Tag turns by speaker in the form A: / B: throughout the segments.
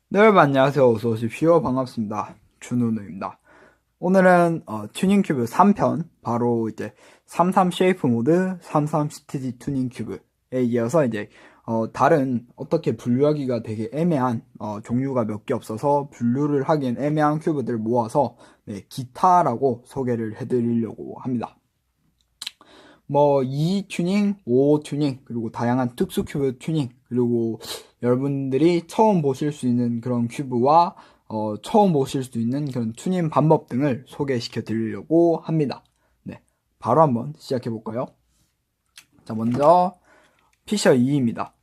A: 네, 여러분 안녕하세요. 어서 오십시오. 반갑습니다. 준우누입니다. 오늘은 튜닝 큐브 3편, 바로 이제 33 쉐이프 모드, 33 스티지 튜닝 큐브에 이어서 이제 다른 어떻게 분류하기가 되게 애매한 종류가 몇 개 없어서 분류를 하기엔 애매한 큐브들 모아서 기타라고 소개를 해드리려고 합니다. 뭐 2 튜닝, 5 튜닝, 그리고 다양한 특수 큐브 튜닝, 그리고 여러분들이 처음 보실 수 있는 그런 큐브와 처음 보실 수 있는 그런 튜닝 방법 등을 소개시켜 드리려고 합니다. 네, 바로 한번 시작해 볼까요? 자, 먼저 피셔 2입니다.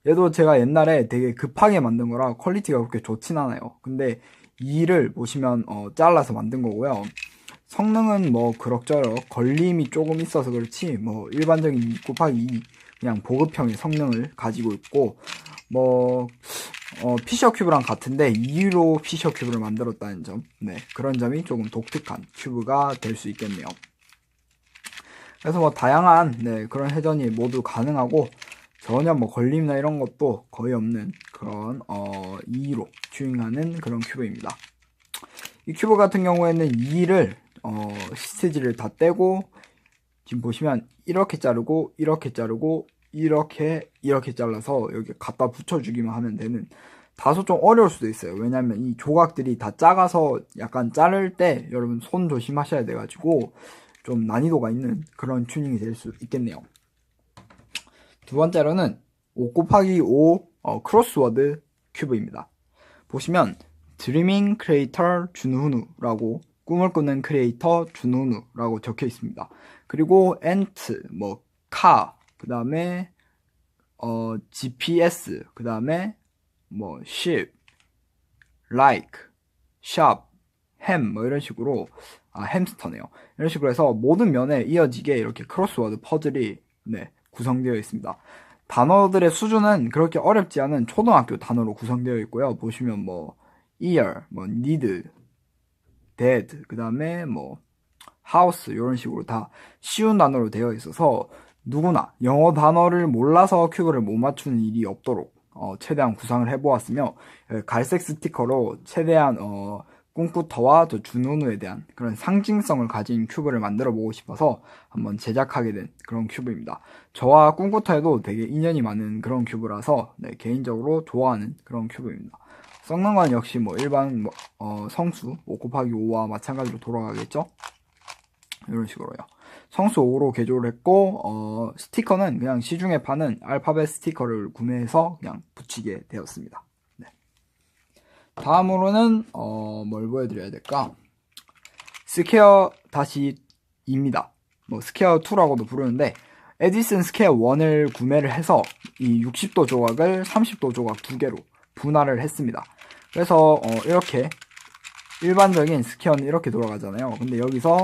A: 얘도 제가 옛날에 되게 급하게 만든 거라 퀄리티가 그렇게 좋진 않아요. 근데 2를 보시면 잘라서 만든 거고요. 성능은 뭐 그럭저럭 걸림이 조금 있어서 그렇지 뭐 일반적인 2 곱하기 2 그냥 보급형의 성능을 가지고 있고 뭐 피셔 큐브랑 같은데 2로 피셔 큐브를 만들었다는 점, 네, 그런 점이 조금 독특한 큐브가 될 수 있겠네요. 그래서 뭐 다양한 그런 회전이 모두 가능하고 전혀 뭐 걸림이나 이런 것도 거의 없는 그런 2로 튜닝하는 그런 큐브입니다. 이 큐브 같은 경우에는 2를 시스지를 다 떼고 지금 보시면 이렇게 자르고 이렇게 자르고 이렇게 잘라서 여기 갖다 붙여주기만 하면 되는, 다소 좀 어려울 수도 있어요. 왜냐면 이 조각들이 다 작아서 약간 자를 때 여러분 손 조심하셔야 돼가지고 좀 난이도가 있는 그런 튜닝이 될 수 있겠네요. 두 번째로는 5 곱하기 5 크로스워드 큐브입니다. 보시면 드리밍 크리에이터 준훈우라고, 꿈을 꾸는 크리에이터 준훈우라고 적혀 있습니다. 그리고 엔트, 뭐 카, 그 다음에 GPS, 그 다음에 뭐 ship, like, shop, ham 뭐 이런 식으로, 햄스터네요. 이런 식으로 해서 모든 면에 이어지게 이렇게 크로스워드 퍼즐이 구성되어 있습니다. 단어들의 수준은 그렇게 어렵지 않은 초등학교 단어로 구성되어 있고요. 보시면 뭐 ear, 뭐 need, dead, 그 다음에 뭐 house 이런 식으로 다 쉬운 단어로 되어 있어서 누구나 영어 단어를 몰라서 큐브를 못 맞추는 일이 없도록 최대한 구상을 해보았으며, 갈색 스티커로 최대한 꿈꾸터와 또 준호누에 대한 그런 상징성을 가진 큐브를 만들어 보고 싶어서 한번 제작하게 된 그런 큐브입니다. 저와 꿈꾸터에도 되게 인연이 많은 그런 큐브라서 개인적으로 좋아하는 그런 큐브입니다. 썩는 건 역시 뭐 일반 성수 5 곱하기 5와 마찬가지로 돌아가겠죠? 이런 식으로요. 성수 5로 개조를 했고 스티커는 그냥 시중에 파는 알파벳 스티커를 구매해서 그냥 붙이게 되었습니다. 네. 다음으로는 뭘 보여드려야 될까? 스퀘어 다시 2입니다. 뭐 스퀘어 2라고도 부르는데 에디슨 스퀘어 1을 구매를 해서 이 60도 조각을 30도 조각 두 개로 분할을 했습니다. 그래서 이렇게 일반적인 스퀘어는 이렇게 돌아가잖아요. 근데 여기서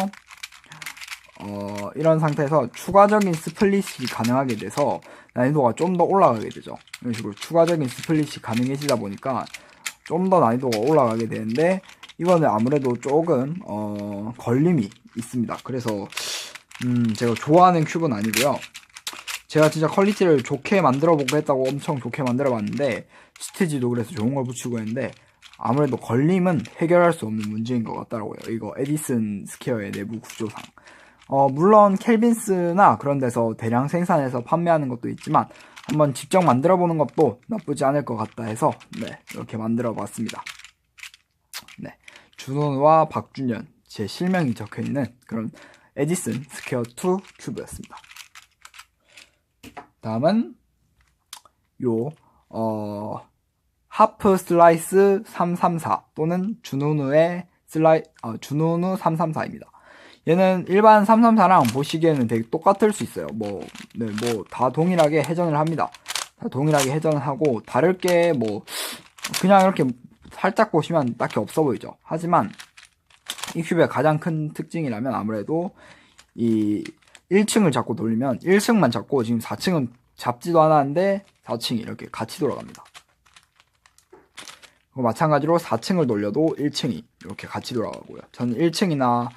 A: 이런 상태에서 추가적인 스플릿이 가능하게 돼서 난이도가 좀 더 올라가게 되죠. 이런 식으로 추가적인 스플릿이 가능해지다 보니까 좀 더 난이도가 올라가게 되는데, 이거는 아무래도 조금 걸림이 있습니다. 그래서 제가 좋아하는 큐브는 아니고요. 제가 진짜 퀄리티를 좋게 만들어 보고 했다고 엄청 좋게 만들어 봤는데 스티지도 그래서 좋은 걸 붙이고 했는데 아무래도 걸림은 해결할 수 없는 문제인 것 같더라고요. 이거 에디슨 스퀘어의 내부 구조상. 물론 켈빈스나 그런 데서 대량 생산해서 판매하는 것도 있지만 한번 직접 만들어 보는 것도 나쁘지 않을 것 같다 해서 이렇게 만들어 봤습니다. 준호와 박준현, 제 실명이 적혀 있는 그런 에디슨 스퀘어 2 큐브였습니다. 다음은 요 하프 슬라이스 334 또는 준호누의 준호누 334입니다. 얘는 일반 334랑 보시기에는 되게 똑같을 수 있어요. 뭐 다 동일하게 회전을 합니다. 다 동일하게 회전을 하고 다를 게 뭐 그냥 이렇게 살짝 보시면 딱히 없어 보이죠. 하지만 이 큐브의 가장 큰 특징이라면 아무래도 이 1층을 잡고 돌리면 1층만 잡고 지금 4층은 잡지도 않았는데 4층이 이렇게 같이 돌아갑니다. 그리고 마찬가지로 4층을 돌려도 1층이 이렇게 같이 돌아가고요. 저는 1층이나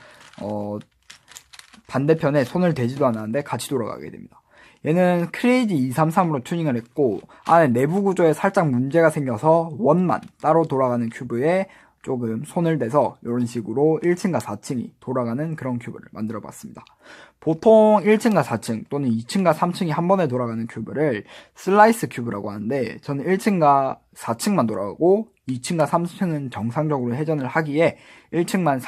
A: 반대편에 손을 대지도 않았는데 같이 돌아가게 됩니다. 얘는 크레이지 233으로 튜닝을 했고 안에 내부 구조에 살짝 문제가 생겨서 원만 따로 돌아가는 큐브에 조금 손을 대서 이런 식으로 1층과 4층이 돌아가는 그런 큐브를 만들어 봤습니다. 보통 1층과 4층 또는 2층과 3층이 한 번에 돌아가는 큐브를 슬라이스 큐브라고 하는데 저는 1층과 4층만 돌아가고 2층과 3층은 정상적으로 회전을 하기에 1층과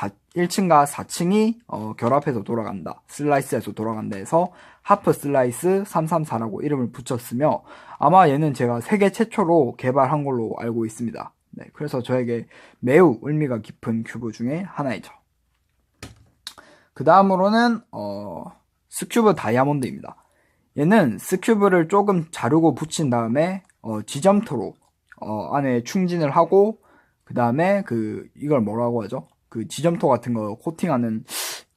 A: 4층이 결합해서 돌아간다. 슬라이스해서 돌아간다 해서 하프 슬라이스 334라고 이름을 붙였으며 아마 얘는 제가 세계 최초로 개발한 걸로 알고 있습니다. 네, 그래서 저에게 매우 의미가 깊은 큐브 중에 하나이죠. 그 다음으로는 스큐브 다이아몬드입니다. 얘는 스큐브를 조금 자르고 붙인 다음에 지점토로 안에 충진을 하고 그 다음에 이걸 뭐라고 하죠? 그 지점토 같은 거 코팅하는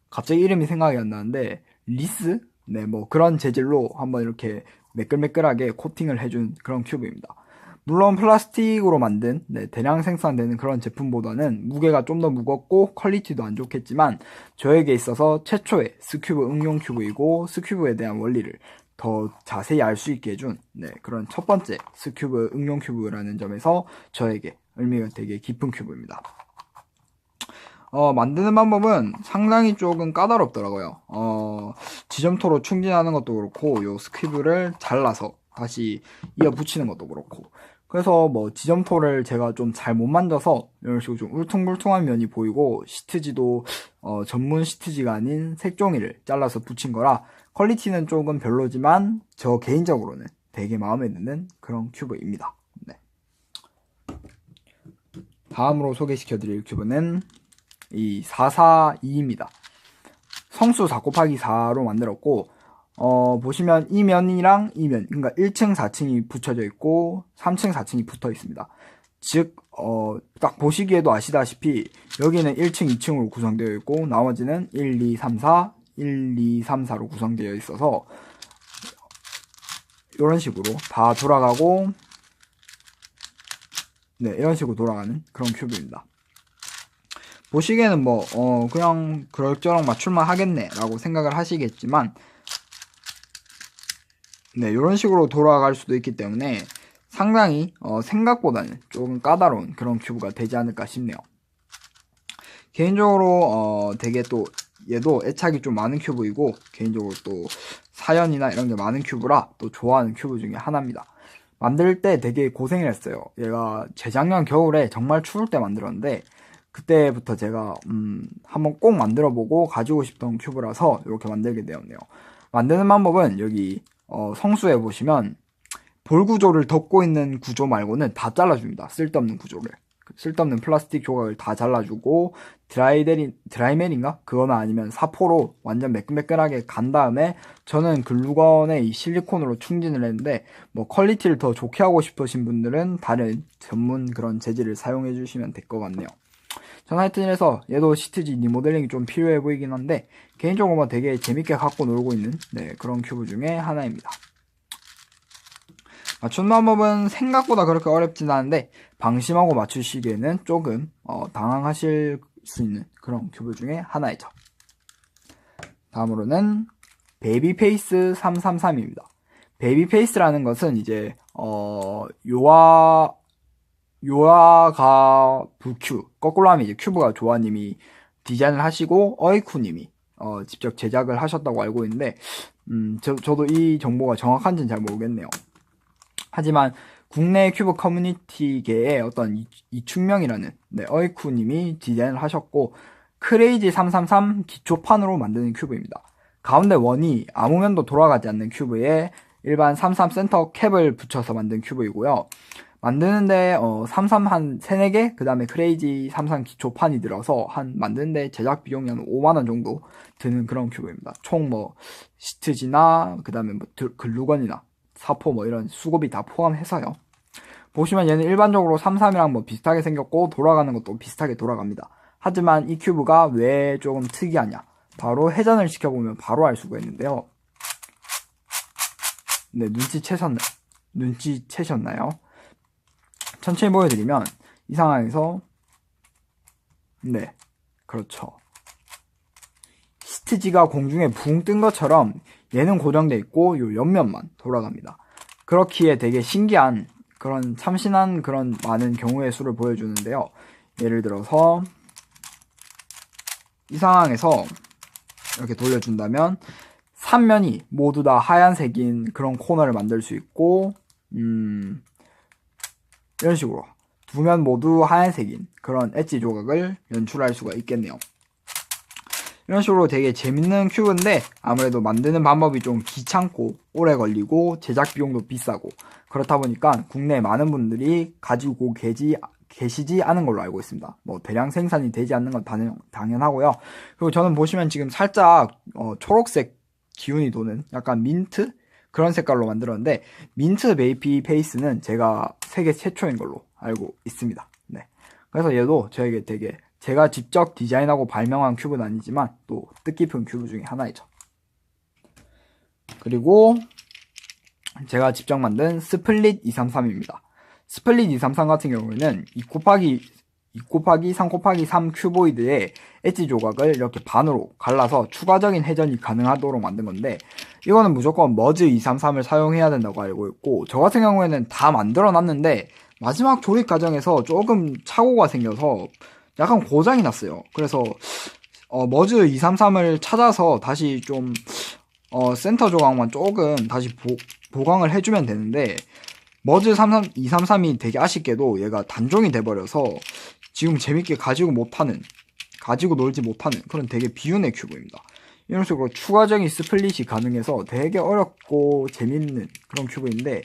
A: 갑자기 이름이 생각이 안 나는데 리스? 네, 뭐 그런 재질로 한번 이렇게 매끌매끌하게 코팅을 해준 그런 큐브입니다. 물론 플라스틱으로 만든 대량 생산되는 그런 제품보다는 무게가 좀 더 무겁고 퀄리티도 안 좋겠지만 저에게 있어서 최초의 스큐브 응용 큐브이고 스큐브에 대한 원리를 더 자세히 알 수 있게 해준 그런 첫 번째 스큐브 응용 큐브라는 점에서 저에게 의미가 되게 깊은 큐브입니다. 만드는 방법은 상당히 조금 까다롭더라고요. 지점토로 충진하는 것도 그렇고 요 스큐브를 잘라서 다시 이어 붙이는 것도 그렇고 그래서 뭐 지점토를 제가 좀 잘 못 만져서 이런 식으로 좀 울퉁불퉁한 면이 보이고 시트지도 전문 시트지가 아닌 색종이를 잘라서 붙인 거라 퀄리티는 조금 별로지만 저 개인적으로는 되게 마음에 드는 그런 큐브입니다. 네. 다음으로 소개시켜드릴 큐브는 이 442입니다. 성수 4 곱하기 4로 만들었고 보시면 이 면이랑 이 면, 그러니까 1층 4층이 붙여져 있고 3층 4층이 붙어 있습니다. 즉 딱 보시기에도 아시다시피 여기는 1층 2층으로 구성되어 있고 나머지는 1, 2, 3, 4, 1, 2, 3, 4로 구성되어 있어서 이런 식으로 다 돌아가고 네, 이런 식으로 돌아가는 그런 큐브입니다. 보시기에는 뭐 그냥 그럭저럭 맞출만 하겠네 라고 생각을 하시겠지만 네, 이런 식으로 돌아갈 수도 있기 때문에 상당히 생각보다는 조금 까다로운 그런 큐브가 되지 않을까 싶네요. 개인적으로 되게 또 얘도 애착이 좀 많은 큐브이고 개인적으로 또 사연이나 이런 게 많은 큐브라 또 좋아하는 큐브 중에 하나입니다. 만들 때 되게 고생을 했어요. 얘가 재작년 겨울에 정말 추울 때 만들었는데 그때부터 제가 한번 꼭 만들어보고 가지고 싶던 큐브라서 이렇게 만들게 되었네요. 만드는 방법은 여기 성수에 보시면 볼 구조를 덮고 있는 구조 말고는 다 잘라줍니다. 쓸데없는 구조를. 쓸데없는 플라스틱 조각을 다 잘라주고 드라이멜인가? 그거나 아니면 사포로 완전 매끈매끈하게 간 다음에 저는 글루건에 이 실리콘으로 충진을 했는데 뭐 퀄리티를 더 좋게 하고 싶으신 분들은 다른 전문 그런 재질을 사용해 주시면 될 것 같네요. 전 하여튼 이래서 얘도 시트지 리모델링이 좀 필요해 보이긴 한데 개인적으로 뭐 되게 재밌게 갖고 놀고 있는 그런 큐브 중에 하나입니다. 맞추는 방법은 생각보다 그렇게 어렵진 않은데 방심하고 맞추시기에는 조금 당황하실 수 있는 그런 큐브 중에 하나이죠. 다음으로는 베이비페이스 333입니다. 베이비페이스라는 것은 이제 요아가 부큐 거꾸로 하면 이제 큐브가 조아님이 디자인을 하시고 어이쿠님이 직접 제작을 하셨다고 알고 있는데 저도 이 정보가 정확한지는 잘 모르겠네요. 하지만 국내 큐브 커뮤니티계의 어떤 이충명이라는 어이쿠님이 디자인을 하셨고 크레이지 333 기초판으로 만드는 큐브입니다. 가운데 원이 아무 면도 돌아가지 않는 큐브에 일반 33 센터 캡을 붙여서 만든 큐브이고요. 만드는데 33 한 3, 4개 그 다음에 크레이지 33 기초판이 들어서 만드는데 제작 비용이 한 5만원 정도 드는 그런 큐브입니다. 총 뭐 시트지나 그 다음에 뭐 글루건이나 사포 뭐 이런 수고비 다 포함해서요. 보시면 얘는 일반적으로 33이랑 뭐 비슷하게 생겼고 돌아가는 것도 비슷하게 돌아갑니다. 하지만 이 큐브가 왜 조금 특이하냐, 바로 회전을 시켜보면 바로 알 수가 있는데요. 네, 눈치채셨나요? 천천히 보여드리면 이 상황에서 네, 그렇죠. HG가 공중에 붕 뜬 것처럼 얘는 고정돼 있고 요 옆면만 돌아갑니다. 그렇기에 되게 신기한 그런 참신한 그런 많은 경우의 수를 보여주는데요. 예를 들어서 이 상황에서 이렇게 돌려준다면 3면이 모두 다 하얀색인 그런 코너를 만들 수 있고 이런 식으로 2면 모두 하얀색인 그런 엣지 조각을 연출할 수가 있겠네요. 이런 식으로 되게 재밌는 큐브인데 아무래도 만드는 방법이 좀 귀찮고 오래 걸리고 제작 비용도 비싸고 그렇다 보니까 국내에 많은 분들이 가지고 계시지 않은 걸로 알고 있습니다. 뭐 대량 생산이 되지 않는 건 당연하고요. 그리고 저는 보시면 지금 살짝 초록색 기운이 도는 약간 민트 그런 색깔로 만들었는데 민트 베이비 페이스는 제가 세계 최초인 걸로 알고 있습니다. 네. 그래서 얘도 저에게 되게 제가 직접 디자인하고 발명한 큐브는 아니지만 또 뜻깊은 큐브 중에 하나이죠. 그리고 제가 직접 만든 스플릿 233입니다. 스플릿 233 같은 경우에는 2 곱하기 3 곱하기 3 큐보이드의 엣지 조각을 이렇게 반으로 갈라서 추가적인 회전이 가능하도록 만든 건데 이거는 무조건 머즈 233을 사용해야 된다고 알고 있고 저 같은 경우에는 다 만들어 놨는데 마지막 조립 과정에서 조금 착오가 생겨서 약간 고장이 났어요. 그래서 머즈 233을 찾아서 다시 좀 센터 조각만 조금 다시 보강을 해주면 되는데 머즈 233이 되게 아쉽게도 얘가 단종이 돼버려서 지금 재밌게 가지고 놀지 못하는 그런 되게 비운의 큐브입니다. 이런 식으로 추가적인 스플릿이 가능해서 되게 어렵고 재밌는 그런 큐브인데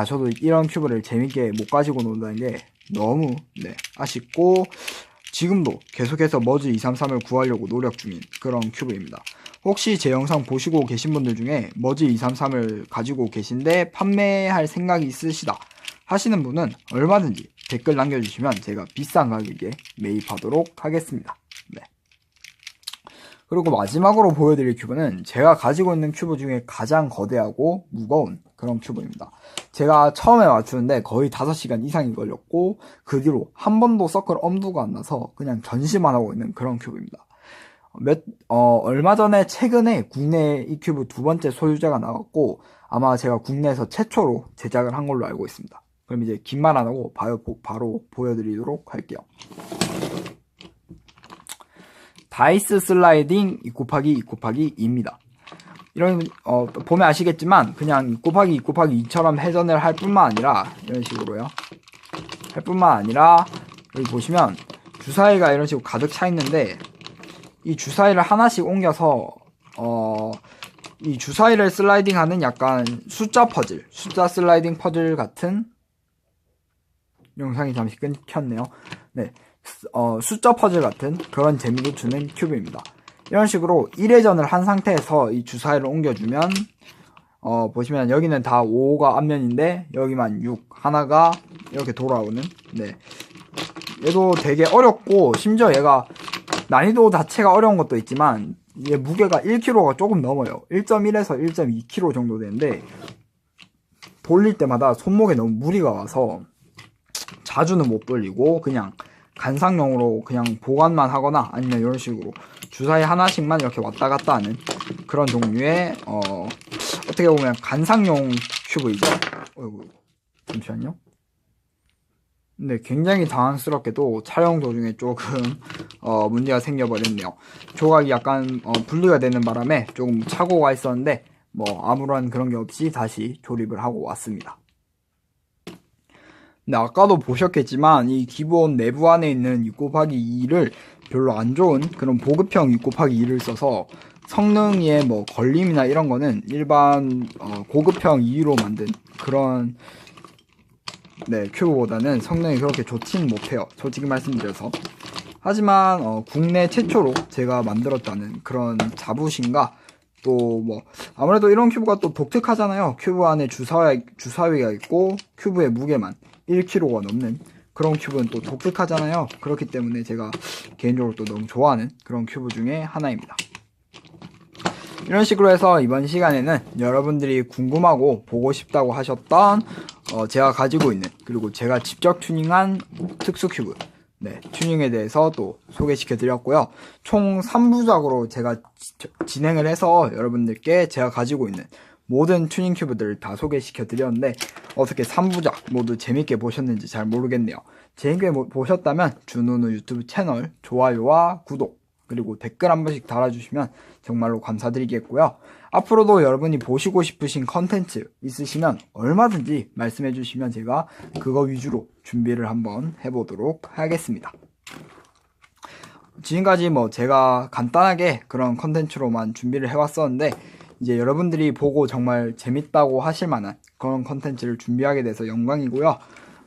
A: 저도 이런 큐브를 재밌게 못 가지고 논다는 게 너무 아쉽고 지금도 계속해서 머즈 233을 구하려고 노력 중인 그런 큐브입니다. 혹시 제 영상 보시고 계신 분들 중에 머즈 233을 가지고 계신데 판매할 생각이 있으시다 하시는 분은 얼마든지 댓글 남겨주시면 제가 비싼 가격에 매입하도록 하겠습니다. 네. 그리고 마지막으로 보여드릴 큐브는 제가 가지고 있는 큐브 중에 가장 거대하고 무거운 그런 큐브입니다. 제가 처음에 맞추는데 거의 5시간 이상이 걸렸고 그 뒤로 한 번도 서클 엄두가 안 나서 그냥 전시만 하고 있는 그런 큐브입니다. 얼마 전에 최근에 국내에 이 큐브 2번째 소유자가 나왔고 아마 제가 국내에서 최초로 제작을 한 걸로 알고 있습니다. 그럼 이제 긴 말 안 하고 바로 보여드리도록 할게요. 다이스 슬라이딩 2 곱하기 2 곱하기 2입니다. 이런 보면 아시겠지만 그냥 2 곱하기 2 곱하기 2처럼 회전을 할 뿐만 아니라 이런 식으로요. 할 뿐만 아니라 여기 보시면 주사위가 이런 식으로 가득 차 있는데 이 주사위를 하나씩 옮겨서 이 주사위를 슬라이딩하는 약간 숫자 슬라이딩 퍼즐 같은 영상이 잠시 끊겼네요. 네, 숫자 퍼즐 같은 그런 재미도 주는 큐브입니다. 이런 식으로 1회전을 한 상태에서 이 주사위를 옮겨주면 보시면 여기는 다 5가 앞면인데 여기만 6 하나가 이렇게 돌아오는 얘도 되게 어렵고 심지어 얘가 난이도 자체가 어려운 것도 있지만 얘 무게가 1kg가 조금 넘어요. 1.1에서 1.2kg 정도 되는데 돌릴 때마다 손목에 너무 무리가 와서 자주는 못 돌리고 그냥 간상용으로 그냥 보관만 하거나 아니면 이런 식으로 주사위 하나씩만 이렇게 왔다 갔다 하는 그런 종류의 어떻게 보면 간상용 큐브이죠. 잠시만요. 근데 굉장히 당황스럽게도 촬영 도중에 조금 문제가 생겨버렸네요. 조각이 약간 분리가 되는 바람에 조금 착오가 있었는데 뭐 아무런 그런 게 없이 다시 조립을 하고 왔습니다. 근데 아까도 보셨겠지만 이 기본 내부 안에 있는 2 곱하기 2를 별로 안 좋은 그런 보급형 2 곱하기 2를 써서 성능에 뭐 걸림이나 이런 거는 일반 고급형 2로 만든 그런 큐브보다는 성능이 그렇게 좋지는 못해요. 솔직히 말씀드려서. 하지만 국내 최초로 제가 만들었다는 그런 자부심과 또 뭐 아무래도 이런 큐브가 또 독특하잖아요. 큐브 안에 주사위가 있고 큐브의 무게만 1kg가 넘는 그런 큐브는 또 독특하잖아요. 그렇기 때문에 제가 개인적으로 또 너무 좋아하는 그런 큐브 중에 하나입니다. 이런 식으로 해서 이번 시간에는 여러분들이 궁금하고 보고 싶다고 하셨던 제가 가지고 있는 그리고 제가 직접 튜닝한 특수 큐브 네, 튜닝에 대해서 또 소개시켜 드렸고요. 총 3부작으로 제가 진행을 해서 여러분들께 제가 가지고 있는 모든 튜닝 큐브들을 다 소개시켜 드렸는데 어떻게 3부작 모두 재밌게 보셨는지 잘 모르겠네요. 재밌게 보셨다면 준우누 유튜브 채널 좋아요와 구독 그리고 댓글 한 번씩 달아주시면 정말로 감사드리겠고요. 앞으로도 여러분이 보시고 싶으신 컨텐츠 있으시면 얼마든지 말씀해 주시면 제가 그거 위주로 준비를 한번 해보도록 하겠습니다. 지금까지 제가 간단하게 그런 컨텐츠로만 준비를 해왔었는데 이제 여러분들이 보고 정말 재밌다고 하실 만한 그런 컨텐츠를 준비하게 돼서 영광이고요.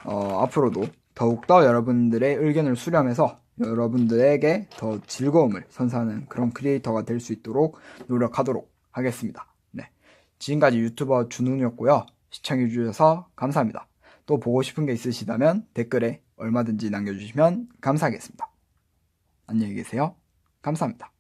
A: 앞으로도 더욱더 여러분들의 의견을 수렴해서 여러분들에게 더 즐거움을 선사하는 그런 크리에이터가 될 수 있도록 노력하도록 하겠습니다. 네, 지금까지 유튜버 준훈이었고요. 시청해주셔서 감사합니다. 또 보고 싶은 게 있으시다면 댓글에 얼마든지 남겨주시면 감사하겠습니다. 안녕히 계세요. 감사합니다.